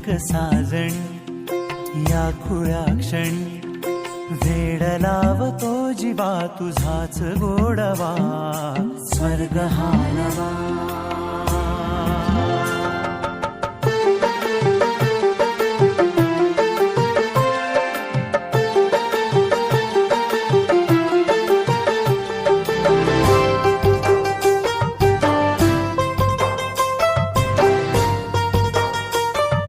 एक साजण या खुळ्या क्षणी वेड लावतो जीवा तुझाच गोडवा स्वर्ग हा नवा